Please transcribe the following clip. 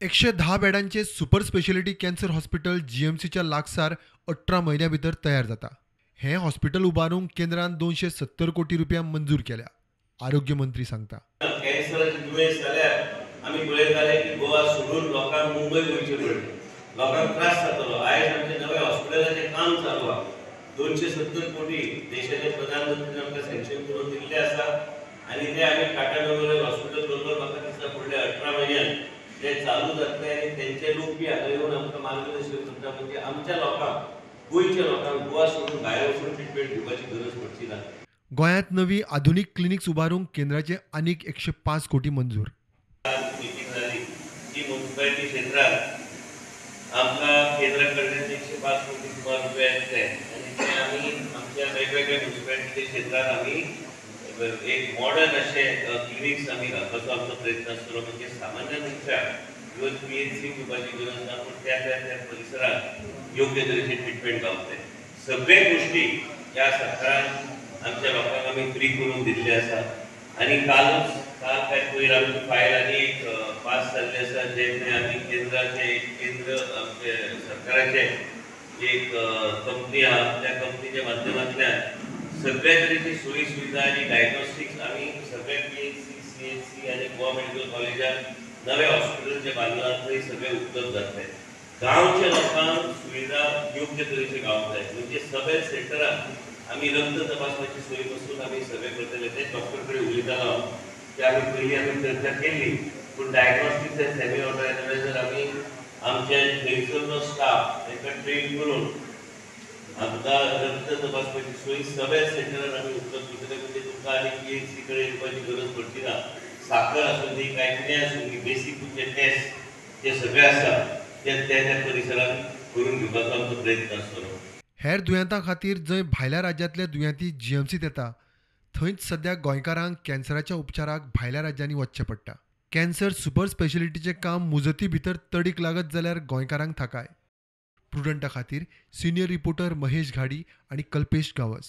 110 बेडांचे super speciality cancer hospital जीएमसीच्या लागसार 18 महिन्यां भितर तयार जाता. हें हॉस्पिटल उबारूंक केंद्रान 270 कोटी रुपया मंजूर केल्या. आरोग्य मंत्री सांगता. कॅन्सराची दुयेंस जाल्यार आमी पळयताले की गोवा सोडून लोकांक मुंबय वयचें पडलें. लोकांक त्रास जातलो. आयज आमच्या नव्या हॉस्पिटलाचें काम चालू आहा. 270 कोटी देशाचे प्रधानमंत्रीन आमकां सँक्शन करून दिल्ले आसा आनी ते आमी टाटा मेमोरियल हॉस्पिटल बरोबर म्हाका दिसता फुडल्या 18 म्हयन्यांत ते चालू जातले आनी तेंचे लोक बी हांगा येवन आमकां मार्गदर्शन करता. म्हणजे आमच्या लोकांक गोंयच्या लोकांक गोवा सोडून भायर वचून ट्रिटमेंट घेवपाची गरज पडची ना. गोंयांत नवी आधुनीक क्लिनिक्स उबारूंक केंद्राचे आनीक 105 कोटी मंजूर. मीटिंग जाली की म्युनिसिपालिटी क्षेत्रात आमकां केंद्रा कडल्यान 105 कोटी सुमार रुपया येतले आनी ते आमी आमच्या वेगवेगळ्या म्युनिसिपालिटी क्षेत्रात आमी एक मॉडर्न अशे क्लिनिक्स आमी घालपाचो आमचो प्रयत्न आसतलो. म्हणजे सामान्य मनशाक इवन पीएचसी घेवपाची गरज ना, पूण त्या परिसरात योग्य तरेचे ट्रिटमेंट गावतले. सगळे गोष्टी ह्या सरकारान आमच्या लोकांक आमी फ्री करून दिल्ले आसा. आनी काल काय पयर आमची फायल आनी एक पास जाल्ली आसा जेणे आमी केंद्र आमचे सरकाराचे एक कंपनी आहा त्या कंपनीच्या माध्यमांतल्यान सगळ्या तरेची सोयी सुविधा आनी डायग्नोस्टिक्स आमी सगळे पीएचसी सीएचसी आनी गोवा मेडिकल कॉलेजात नवे हॉस्पिटल जे बांदला थंय सगळे उपलब्ध जातले. गांवच्या लोकांक सुविधा योग्य तरेचे गावंक जाय. म्हणजे सबे सेंटरात आमी रक्त तपासपाची सोय पासून आमी सगळे करतले. ते डॉक्टर कडेन उलयतालो की आमी पयलीं आमी चर्चा केल्ली, पूण डायग्नोस्टिक्स एंड सेमी ऑटो एनालायझर आमी आमचे थंयसरलो स्टाफ तांकां ट्रेन करून आमकां रक्त तपासपाची सोय सगळ्या सेंटरान आमी उपलब्ध करतले. म्हणजे तुमकां आनी पीएचसी कडेन येवपाची गरज पडची ना. साखर आसूं दी काय कितें आसूं दी बेसीक जे टेस्ट जे सगळे आसा ते त्या परिसरात करून घेवपाचो आमचो प्रयत्न आसतलो. हेर दुयेंतां खातीर जंय भायल्या राज्यांतले दुयेंती जीएमसीत येता थंयच सध्या गोंयकारांक कॅन्सराच्या उपचाराक भायल्या राज्यांनी वचचें पडटा. कॅन्सर सुपर स्पेशालिटीचें काम मुजती भितर तडीक लागत जाल्यार गोंयकारांक थाकाय. प्रुडंटा खातीर सिनियर रिपोर्टर महेश घाडी आनी कल्पेश गावस.